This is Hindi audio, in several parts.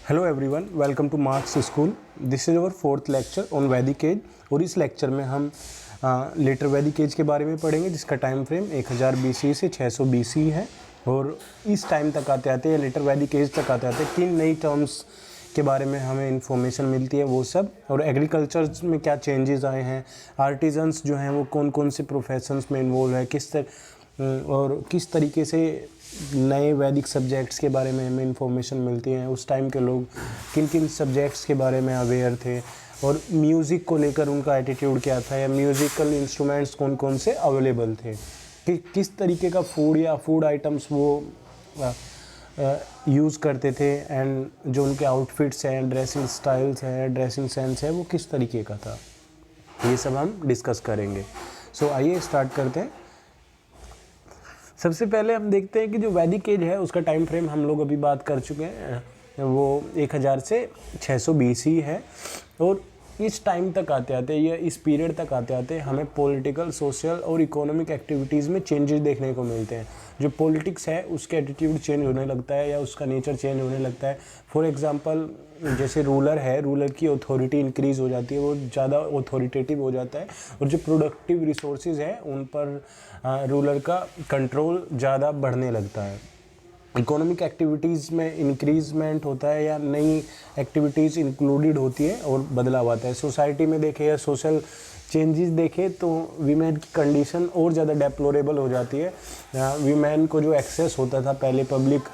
Hello everyone, welcome two marks school. This is our fourth lecture on वैदिक एज और इस लेक्चर में हम लेटर वैदिक एज के बारे में पढ़ेंगे, जिसका टाइम फ्रेम 1000 BC से 600 BC है। और इस टाइम तक आते आते या लेटर वैदिक एज तक आते आते 3 नई टर्म्स के बारे में हमें इंफॉर्मेशन मिलती है, वो सब। और एग्रीकल्चर में क्या चेंजेस आए हैं, आर्टिजन्स जो हैं वो कौन कौन से प्रोफेशंस में इन्वॉल्व है, और किस तरीके से नए वैदिक सब्जेक्ट्स के बारे में हमें इंफॉर्मेशन मिलती है, उस टाइम के लोग किन किन सब्जेक्ट्स के बारे में अवेयर थे, और म्यूज़िक को लेकर उनका एटीट्यूड क्या था, या म्यूज़िकल इंस्ट्रूमेंट्स कौन कौन से अवेलेबल थे, कि किस तरीके का फूड या फूड आइटम्स वो यूज़ करते थे, एंड जो उनके आउटफिट्स हैं, ड्रेसिंग स्टाइल्स हैं, ड्रेसिंग सेंस है, वो किस तरीके का था, ये सब हम डिस्कस करेंगे। सो आइए स्टार्ट करते हैं। सबसे पहले हम देखते हैं कि जो वैदिक एज है उसका टाइम फ्रेम हम लोग अभी बात कर चुके हैं, वो 1000 से 600 BC है। और इस टाइम तक आते आते या इस पीरियड तक आते आते हमें पॉलिटिकल, सोशल और इकोनॉमिक एक्टिविटीज़ में चेंजेस देखने को मिलते हैं। जो पॉलिटिक्स है उसके एटीट्यूड चेंज होने लगता है या उसका नेचर चेंज होने लगता है। फॉर एग्जांपल, जैसे रूलर है, रूलर की अथॉरिटी इंक्रीज़ हो जाती है, वो ज़्यादा अथॉरिटेटिव हो जाता है, और जो प्रोडक्टिव रिसोर्सेज है उन पर रूलर का कंट्रोल ज़्यादा बढ़ने लगता है। इकोनॉमिक एक्टिविटीज़ में इंक्रीजमेंट होता है या नई एक्टिविटीज़ इंक्लूडेड होती है और बदलाव आता है। सोसाइटी में देखें या सोशल चेंजेस देखें तो वीमेन की कंडीशन और ज़्यादा डेप्लोरेबल हो जाती है। वीमेन को जो एक्सेस होता था पहले पब्लिक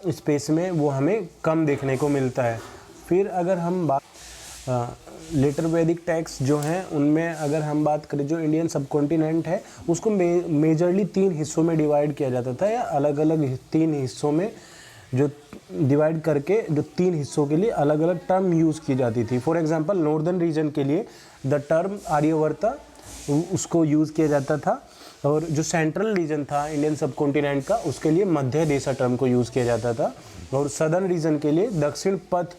स्पेस में, वो हमें कम देखने को मिलता है। फिर अगर हम बात लेटर वैदिक टेक्स्ट जो हैं उनमें अगर हम बात करें, जो इंडियन सब कॉन्टिनेंट है उसको मेजरली 3 हिस्सों में डिवाइड किया जाता था, या अलग अलग 3 हिस्सों में जो डिवाइड करके जो 3 हिस्सों के लिए अलग अलग टर्म यूज़ की जाती थी। फॉर एग्जांपल, नॉर्दर्न रीजन के लिए द टर्म आर्यवर्ता उसको यूज़ किया जाता था, और जो सेंट्रल रीजन था इंडियन सब कॉन्टिनेंट का उसके लिए मध्य देशा टर्म को यूज़ किया जाता था, और सदर्न रीजन के लिए दक्षिण पथ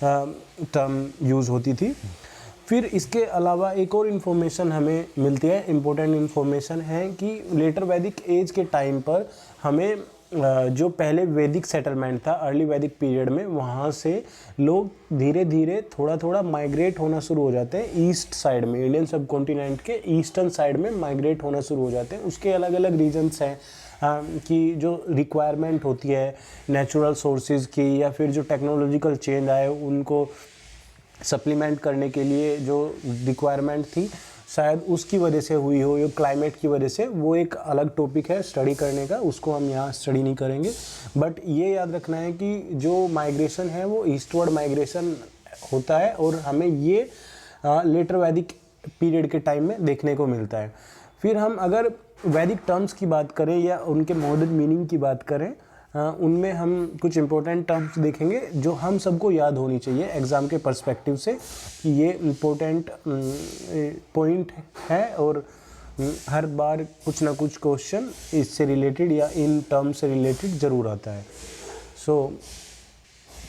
टर्म यूज़ होती थी। फिर इसके अलावा एक और इन्फॉर्मेशन हमें मिलती है, इम्पोर्टेंट इन्फॉर्मेशन है कि लेटर वैदिक एज के टाइम पर हमें जो पहले वैदिक सेटलमेंट था अर्ली वैदिक पीरियड में, वहाँ से लोग धीरे धीरे थोड़ा थोड़ा माइग्रेट होना शुरू हो जाते हैं ईस्ट साइड में, इंडियन सब कॉन्टिनेंट के ईस्टर्न साइड में माइग्रेट होना शुरू हो जाते हैं। उसके अलग अलग रीजन्स हैं कि जो रिक्वायरमेंट होती है नेचुरल सोर्सेज की, या फिर जो टेक्नोलॉजिकल चेंज आए उनको सप्लीमेंट करने के लिए जो रिक्वायरमेंट थी, शायद उसकी वजह से हुई हो या क्लाइमेट की वजह से, वो एक अलग टॉपिक है स्टडी करने का, उसको हम यहाँ स्टडी नहीं करेंगे। बट ये याद रखना है कि जो माइग्रेशन है वो ईस्टवर्ड माइग्रेशन होता है, और हमें ये लेटर वैदिक पीरियड के टाइम में देखने को मिलता है। फिर हम अगर वैदिक टर्म्स की बात करें या उनके मॉडर्न मीनिंग की बात करें, उनमें हम कुछ इंपॉर्टेंट टर्म्स देखेंगे जो हम सबको याद होनी चाहिए एग्ज़ाम के पर्सपेक्टिव से, कि ये इम्पोर्टेंट पॉइंट है, और हर बार कुछ ना कुछ क्वेश्चन इससे रिलेटेड या इन टर्म से रिलेटेड ज़रूर आता है। सो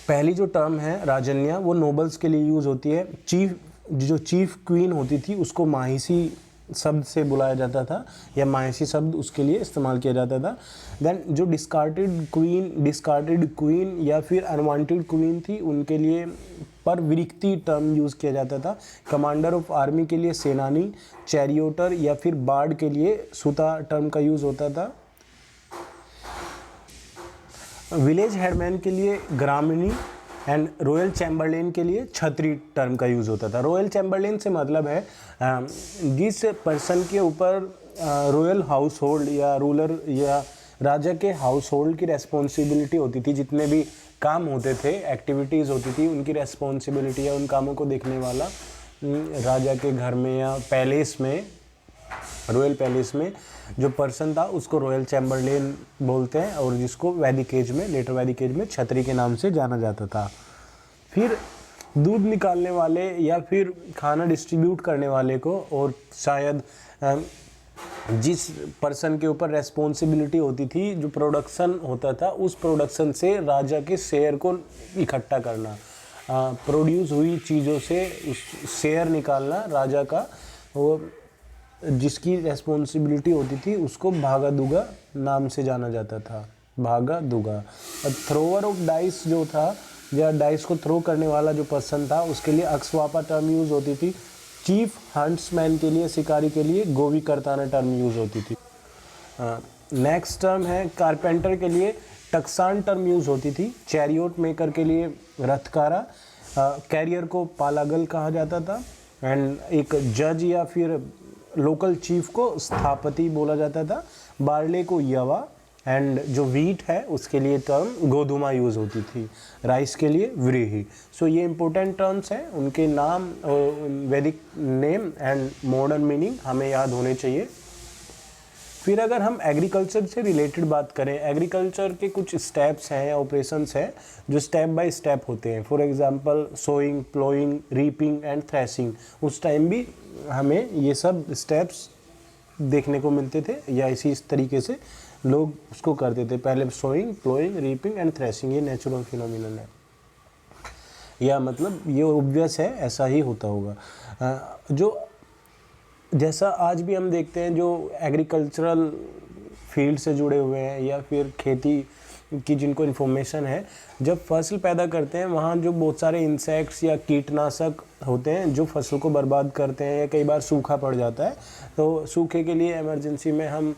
पहली जो टर्म है राजन्या, वो नोबल्स के लिए यूज़ होती है। चीफ क्वीन होती थी उसको माहिसी शब्द से बुलाया जाता था, या माहिसी शब्द उसके लिए इस्तेमाल किया जाता था। देन जो डिस्कार्टेड क्वीन या फिर अनवांटेड क्वीन थी, उनके लिए परविरक्ति टर्म यूज़ किया जाता था। कमांडर ऑफ आर्मी के लिए सेनानी, चैरियोटर या फिर बार्ड के लिए सुता टर्म का यूज़ होता था। विलेज हेडमैन के लिए ग्रामीणी, एंड रॉयल चैम्बरलेन के लिए छत्री टर्म का यूज़ होता था। रॉयल चैम्बरलेन से मतलब है जिस पर्सन के ऊपर रॉयल हाउस होल्ड या रूलर या राजा के हाउस होल्ड की रेस्पॉन्सिबिलिटी होती थी, जितने भी काम होते थे, एक्टिविटीज़ होती थी, उनकी रेस्पॉन्सिबिलिटी या उन कामों को देखने वाला राजा के घर में या पैलेस में, रॉयल पैलेस में जो पर्सन था उसको रॉयल चैम्बरलेन बोलते हैं, और जिसको वैदिक एज में, लेटर वैदिक एज में छत्री के नाम से जाना जाता था। फिर दूध निकालने वाले या फिर खाना डिस्ट्रीब्यूट करने वाले को, और शायद जिस पर्सन के ऊपर रेस्पॉन्सिबिलिटी होती थी, जो प्रोडक्शन होता था, उस प्रोडक्शन से राजा के शेयर को इकट्ठा करना, प्रोड्यूस हुई चीज़ों से शेयर निकालना राजा का, वो जिसकी रेस्पॉन्सिबिलिटी होती थी उसको भागादुगा नाम से जाना जाता था। भागादुगा। थ्रोअर ऑफ डाइस जो था या डाइस को थ्रो करने वाला जो पर्सन था उसके लिए अक्सवापा टर्म यूज़ होती थी। चीफ हंट्समैन के लिए, शिकारी के लिए गोविकर्ताना टर्म यूज़ होती थी। नेक्स्ट टर्म है कारपेंटर के लिए टक्सान टर्म यूज़ होती थी। चैरियोट मेकर के लिए रथकारा, कैरियर को पालागल कहा जाता था। एंड एक जज या फिर लोकल चीफ को स्थापति बोला जाता था। बार्ले को यवा, एंड जो वीट है उसके लिए टर्म गोधुमा यूज़ होती थी। राइस के लिए व्रीहि। सो ये इंपॉर्टेंट टर्म्स हैं, उनके नाम, वैदिक नेम एंड मॉडर्न मीनिंग हमें याद होने चाहिए। फिर अगर हम एग्रीकल्चर से रिलेटेड बात करें, एग्रीकल्चर के कुछ स्टेप्स हैं या ऑपरेशंस हैं जो स्टेप बाय स्टेप होते हैं। For example sowing, ploughing, reaping and threshing. उस टाइम भी हमें ये सब स्टेप्स देखने को मिलते थे या इसी तरीके से लोग उसको करते थे। पहले sowing, ploughing, reaping and threshing, ये नेचुरल फिनोमिनन है या मतलब ये ऑब्वियस है, ऐसा ही होता होगा। जो जैसा आज भी हम देखते हैं जो एग्रीकल्चरल फील्ड से जुड़े हुए हैं या फिर खेती की जिनको इन्फॉर्मेशन है, जब फसल पैदा करते हैं वहाँ जो बहुत सारे इंसेक्ट्स या कीटनाशक होते हैं जो फसल को बर्बाद करते हैं, या कई बार सूखा पड़ जाता है तो सूखे के लिए इमरजेंसी में हम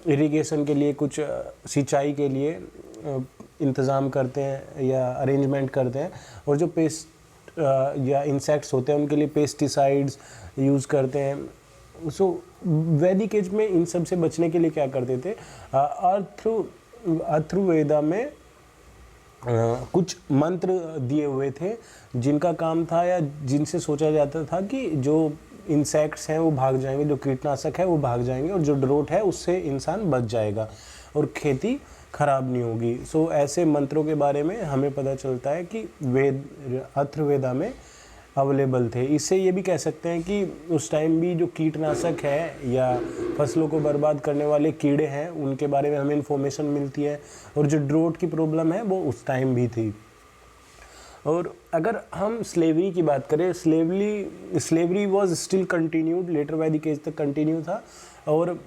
इरिगेशन के लिए कुछ सिंचाई के लिए इंतज़ाम करते हैं या अरेंजमेंट करते हैं। और जो पेस्ट या इंसेक्ट्स होते हैं उनके लिए पेस्टिसाइड्स यूज़ करते हैं। सो वैदिक एज में इन सब से बचने के लिए क्या करते थे, अथर्ववेदा में कुछ मंत्र दिए हुए थे जिनका काम था या जिनसे सोचा जाता था कि जो इंसेक्ट्स हैं वो भाग जाएंगे, जो कीटनाशक है वो भाग जाएंगे और जो ड्रोट है उससे इंसान बच जाएगा और खेती खराब नहीं होगी। सो ऐसे मंत्रों के बारे में हमें पता चलता है कि अथर्ववेदा में अवेलेबल थे। इससे ये भी कह सकते हैं कि उस टाइम भी जो कीटनाशक है या फसलों को बर्बाद करने वाले कीड़े हैं उनके बारे में हमें इन्फॉर्मेशन मिलती है। और जो ड्रोट की प्रॉब्लम है वो उस टाइम भी थी। और अगर हम स्लेवरी की बात करें, slavery was still continued, later Vedic age तक कंटिन्यू था। और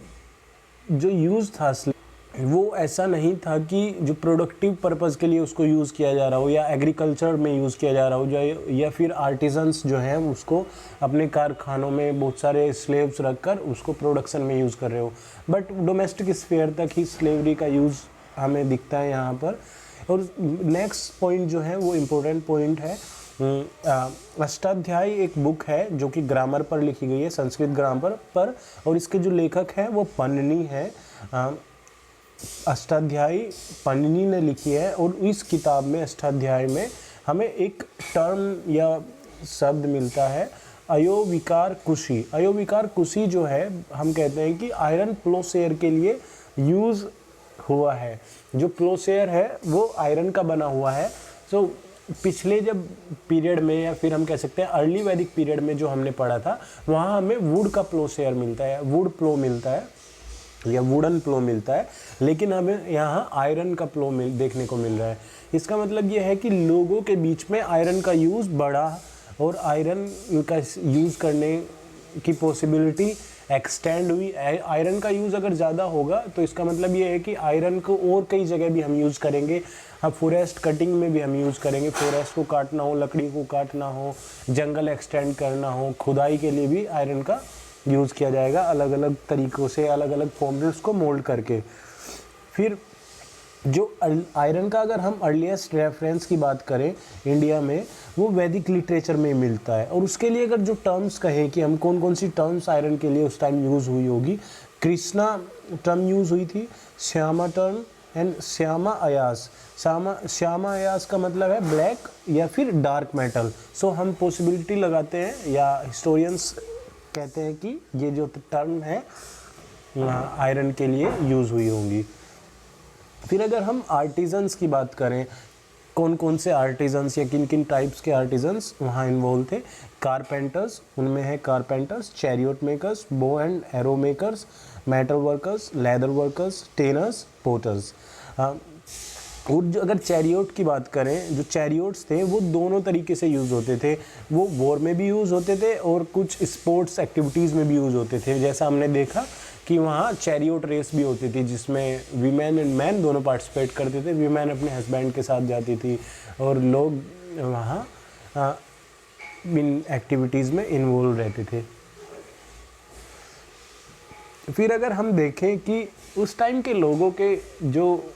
जो यूज़ था वो ऐसा नहीं था कि जो प्रोडक्टिव पर्पज़ के लिए उसको यूज़ किया जा रहा हो या एग्रीकल्चर में यूज़ किया जा रहा हो, या फिर आर्टिजन्स जो हैं उसको अपने कारखानों में बहुत सारे स्लेव्स रखकर उसको प्रोडक्शन में यूज़ कर रहे हो। बट डोमेस्टिक स्फीयर तक ही स्लेवरी का यूज़ हमें दिखता है यहाँ पर। और नेक्स्ट पॉइंट जो है वो इम्पोर्टेंट पॉइंट है। अष्टाध्यायी एक बुक है जो कि ग्रामर पर लिखी गई है, संस्कृत ग्रामर पर, और इसके जो लेखक हैं वो पन्नी है। अष्टाध्यायी पन्नी ने लिखी है। और इस किताब में, अष्टाध्यायी में, हमें एक टर्म या शब्द मिलता है अयोविकार कुशी। अयोविकार कुशी जो है हम कहते हैं कि आयरन प्लोसेयर के लिए यूज़ हुआ है। जो प्लोसेयर है वो आयरन का बना हुआ है। सो पिछले जब पीरियड में या फिर हम कह सकते हैं अर्ली वैदिक पीरियड में जो हमने पढ़ा था वहाँ हमें वुड का प्लोसेयर मिलता है, वुड प्लो मिलता है या वुडन प्लो मिलता है, लेकिन हमें यहाँ आयरन का प्लो देखने को मिल रहा है। इसका मतलब ये है कि लोगों के बीच में आयरन का यूज़ बढ़ा और आयरन का यूज़ करने की पॉसिबिलिटी एक्सटेंड हुई। आयरन का यूज़ अगर ज़्यादा होगा तो इसका मतलब ये है कि आयरन को और कई जगह भी हम यूज़ करेंगे। अब फॉरेस्ट कटिंग में भी हम यूज़ करेंगे, फॉरेस्ट को काटना हो, लकड़ी को काटना हो, जंगल एक्सटेंड करना हो, खुदाई के लिए भी आयरन का यूज़ किया जाएगा अलग अलग तरीक़ों से, अलग अलग फॉर्म में उसको मोल्ड करके। फिर जो आयरन का अगर हम अर्लीस्ट रेफरेंस की बात करें इंडिया में, वो वैदिक लिटरेचर में मिलता है। और उसके लिए अगर जो टर्म्स कहें कि हम कौन कौन सी टर्म्स आयरन के लिए उस टाइम यूज़ हुई होगी, कृष्णा टर्म यूज़ हुई थी, श्यामा टर्म एंड श्यामा अयास। श्यामा अयास का मतलब है ब्लैक या फिर डार्क मेटल। सो हम पॉसिबिलिटी लगाते हैं या हिस्टोरियंस कहते हैं कि ये जो टर्म है आयरन के लिए यूज़ हुई होंगी। फिर अगर हम आर्टिजन्स की बात करें, कौन कौन से आर्टिजन्स या किन किन टाइप्स के आर्टिजन्स वहाँ इन्वॉल्व थे। कारपेंटर्स, उनमें है carpenters, chariot makers, bow and arrow makers, metal workers, leather workers, tanners, potters. और जो अगर चैरियट की बात करें, जो चैरियट्स थे वो दोनों तरीके से यूज़ होते थे। वो वॉर में भी यूज़ होते थे और कुछ स्पोर्ट्स एक्टिविटीज़ में भी यूज़ होते थे। जैसा हमने देखा कि वहाँ चैरियोट रेस भी होती थी जिसमें वीमेन एंड मैन दोनों पार्टिसिपेट करते थे। वीमेन अपने हस्बैंड के साथ जाती थी और लोग वहाँ इन एक्टिविटीज़ में इन्वॉल्व रहते थे। फिर अगर हम देखें कि उस टाइम के लोगों के जो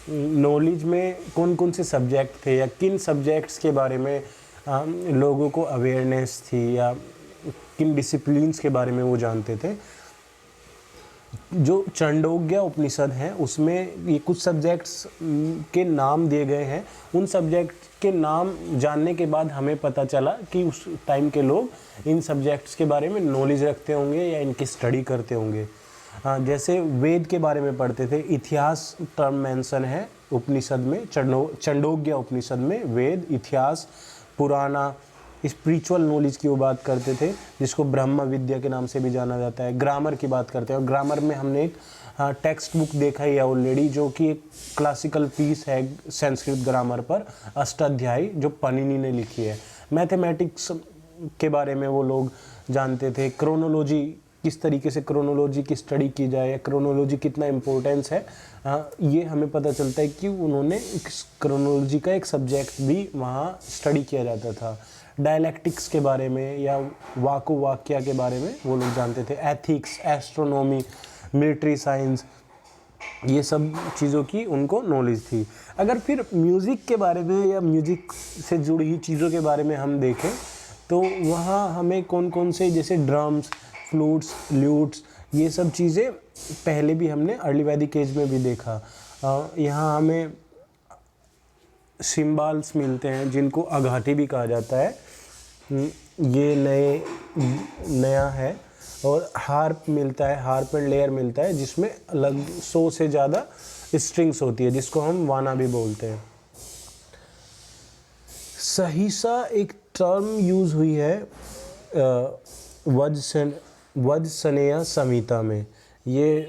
नॉलेज में कौन कौन से सब्जेक्ट थे या किन सब्जेक्ट्स के बारे में लोगों को अवेयरनेस थी या किन डिसिप्लिन्स के बारे में वो जानते थे, जो छंदोग्य उपनिषद है उसमें ये कुछ सब्जेक्ट्स के नाम दिए गए हैं। उन सब्जेक्ट के नाम जानने के बाद हमें पता चला कि उस टाइम के लोग इन सब्जेक्ट्स के बारे में नॉलेज रखते होंगे या इनकी स्टडी करते होंगे। जैसे वेद के बारे में पढ़ते थे, इतिहास टर्म मेंशन है उपनिषद में, छंदोग्य उपनिषद में वेद, इतिहास, पुराना, स्पिरिचुअल नॉलेज की वो बात करते थे जिसको ब्रह्म विद्या के नाम से भी जाना जाता है। ग्रामर की बात करते हैं और ग्रामर में हमने एक टेक्स्ट बुक देखा ही है ऑलरेडी, जो कि एक क्लासिकल पीस है संस्कृत ग्रामर पर, अष्टाध्यायी, जो पनिनी ने लिखी है। मैथमेटिक्स के बारे में वो लोग जानते थे। क्रोनोलॉजी, किस तरीके से क्रोनोलॉजी की स्टडी की जाए या क्रोनोलॉजी कितना इम्पोर्टेंस है, ये हमें पता चलता है कि उन्होंने क्रोनोलॉजी का एक सब्जेक्ट भी वहाँ स्टडी किया जाता था। डायलैक्टिक्स के बारे में या वाको वाक्या के बारे में वो लोग जानते थे। एथिक्स, एस्ट्रोनॉमी, मिलिट्री साइंस, ये सब चीज़ों की उनको नॉलेज थी। अगर फिर म्यूज़िक के बारे में या म्यूज़िक से जुड़ी हुई चीज़ों के बारे में हम देखें तो वहाँ हमें कौन कौन से, जैसे ड्रम्स, फ्लूट्स, ल्यूट्स, ये सब चीज़ें पहले भी हमने अर्ली वैदिक एज में भी देखा। यहाँ हमें सिम्बाल्स मिलते हैं जिनको अघाटी भी कहा जाता है, ये नया है। और हार्प मिलता है, हार्प एंड लेयर मिलता है जिसमें अलग 100 से ज़्यादा स्ट्रिंग्स होती है जिसको हम वाना भी बोलते हैं। सहिसा एक टर्म यूज़ हुई है वज्रसनेय संहिता में। ये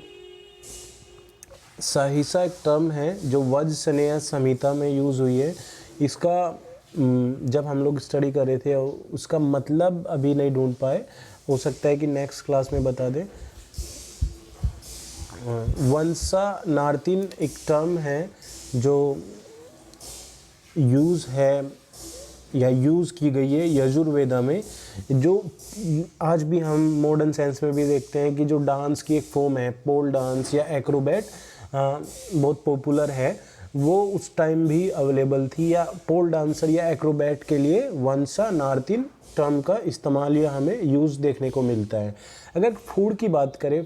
सहिसा एक टर्म है जो वज्रसनेय संहिता में यूज़ हुई है। इसका जब हम लोग स्टडी कर रहे थे उसका मतलब अभी नहीं ढूंढ पाए, हो सकता है कि नेक्स्ट क्लास में बता दें। वंसा नार्तिन एक टर्म है जो यूज़ है या यूज़ की गई है यजुर्वेदा में, जो आज भी हम मॉडर्न सेंस में भी देखते हैं कि जो डांस की एक फॉर्म है, पोल डांस या एक्रोबैट, बहुत पॉपुलर है, वो उस टाइम भी अवेलेबल थी। या पोल डांसर या एक्रोबैट के लिए वंसा नार्तिन टर्म का इस्तेमाल या हमें यूज़ देखने को मिलता है। अगर फूड की बात करें,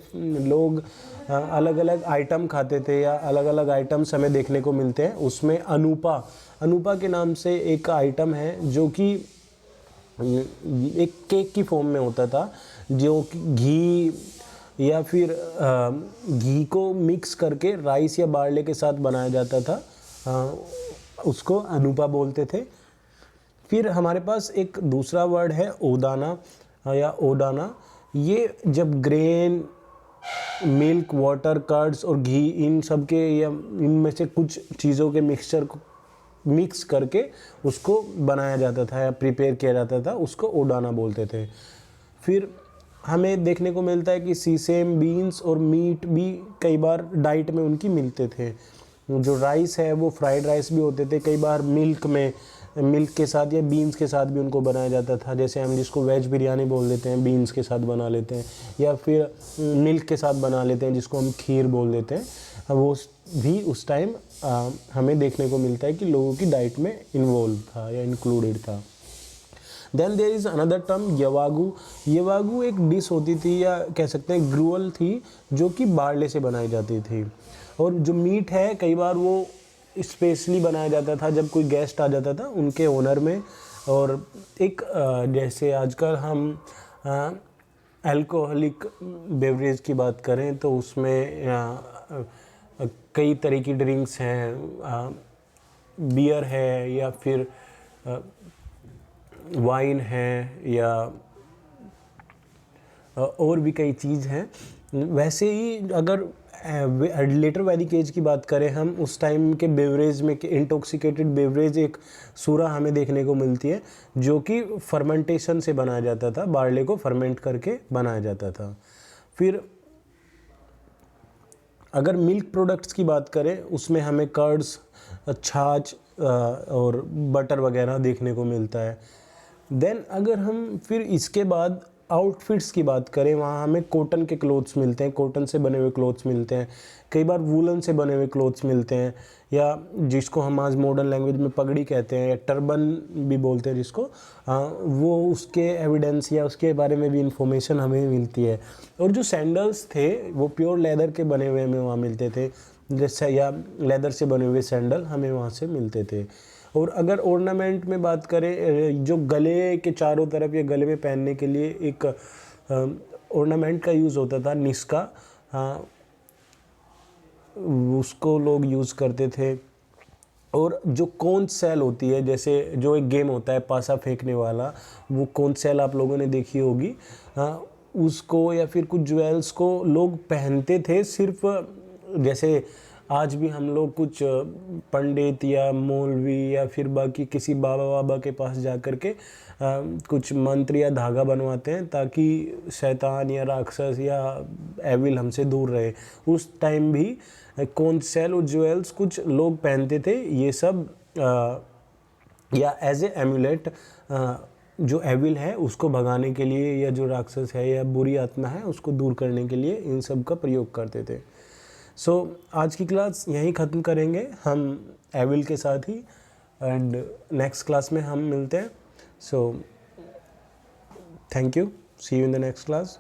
लोग अलग अलग आइटम खाते थे या अलग अलग आइटम्स हमें देखने को मिलते हैं। उसमें अनूपा के नाम से एक आइटम है जो कि एक केक की फॉर्म में होता था, जो घी या फिर घी को मिक्स करके राइस या बार्ले के साथ बनाया जाता था, उसको अनूपा बोलते थे। फिर हमारे पास एक दूसरा वर्ड है ओदाना या ओडाना। ये जब ग्रेन, मिल्क, वाटर, कर्ड्स और घी, इन सब के या इनमें से कुछ चीज़ों के मिक्सचर को मिक्स करके उसको बनाया जाता था या प्रिपेयर किया जाता था, उसको ओडाना बोलते थे। फिर हमें देखने को मिलता है कि सीसेम, बीन्स और मीट भी कई बार डाइट में उनकी मिलते थे। जो राइस है वो फ्राइड राइस भी होते थे, कई बार मिल्क के साथ या बीन्स के साथ भी उनको बनाया जाता था। जैसे हम जिसको वेज बिरयानी बोल देते हैं, बीन्स के साथ बना लेते हैं, या फिर मिल्क के साथ बना लेते हैं जिसको हम खीर बोल देते हैं। वो भी उस टाइम हमें देखने को मिलता है कि लोगों की डाइट में इन्वॉल्व था या इंक्लूडेड था। Then there is another term यवागु। यवागु एक डिश होती थी या कह सकते हैं ग्रुअल थी, जो कि बार्ले से बनाई जाती थी। और जो मीट है कई बार वो स्पेशली बनाया जाता था जब कोई गेस्ट आ जाता था उनके ऑनर में। और एक जैसे आजकल हम अल्कोहलिक बेवरेज की बात करें तो उसमें कई तरह की ड्रिंक्स हैं, बियर है या फिर वाइन है या और भी कई चीज़ हैं। वैसे ही अगर लेटर वैदिक एज की बात करें हम, उस टाइम के बेवरेज में इंटॉक्सिकेटेड बेवरेज एक सूरा हमें देखने को मिलती है जो कि फर्मेंटेशन से बनाया जाता था, बार्ले को फर्मेंट करके बनाया जाता था। फिर अगर मिल्क प्रोडक्ट्स की बात करें उसमें हमें कर्ड्स, छाछ और बटर वगैरह देखने को मिलता है। देन अगर हम फिर इसके बाद आउटफिट्स की बात करें, वहाँ हमें कॉटन के क्लोथ्स मिलते हैं, कॉटन से बने हुए क्लोथ्स मिलते हैं, कई बार वूलन से बने हुए क्लोथ्स मिलते हैं, या जिसको हम आज मॉडर्न लैंग्वेज में पगड़ी कहते हैं या टर्बन भी बोलते हैं जिसको, वो उसके एविडेंस या उसके बारे में भी इंफॉर्मेशन हमें मिलती है। और जो सैंडल्स थे वो प्योर लेदर के बने हुए हमें वहाँ मिलते थे, जैसे या लेदर से बने हुए सैंडल हमें वहाँ से मिलते थे। और अगर ऑर्नामेंट में बात करें, जो गले के चारों तरफ या गले में पहनने के लिए एक ऑर्नामेंट का यूज़ होता था, निस्का, उसको लोग यूज़ करते थे। और जो कौन सेल होती है, जैसे जो एक गेम होता है पासा फेंकने वाला, वो कौन सेल आप लोगों ने देखी होगी, उसको या फिर कुछ ज्वेल्स को लोग पहनते थे सिर्फ, जैसे आज भी हम लोग कुछ पंडित या मौलवी या फिर बाकी किसी बाबा बाबा के पास जा कर के कुछ मंत्र या धागा बनवाते हैं ताकि शैतान या राक्षस या एविल हमसे दूर रहे। उस टाइम भी कौन सेल और ज्वेल्स कुछ लोग पहनते थे, ये सब या एज ए एम्यूलेट जो एविल है उसको भगाने के लिए, या जो राक्षस है या बुरी आत्मा है उसको दूर करने के लिए इन सब का प्रयोग करते थे। सो आज की क्लास यहीं ख़त्म करेंगे हम एविल के साथ ही, एंड नेक्स्ट क्लास में हम मिलते हैं। So thank you, see you in the next class.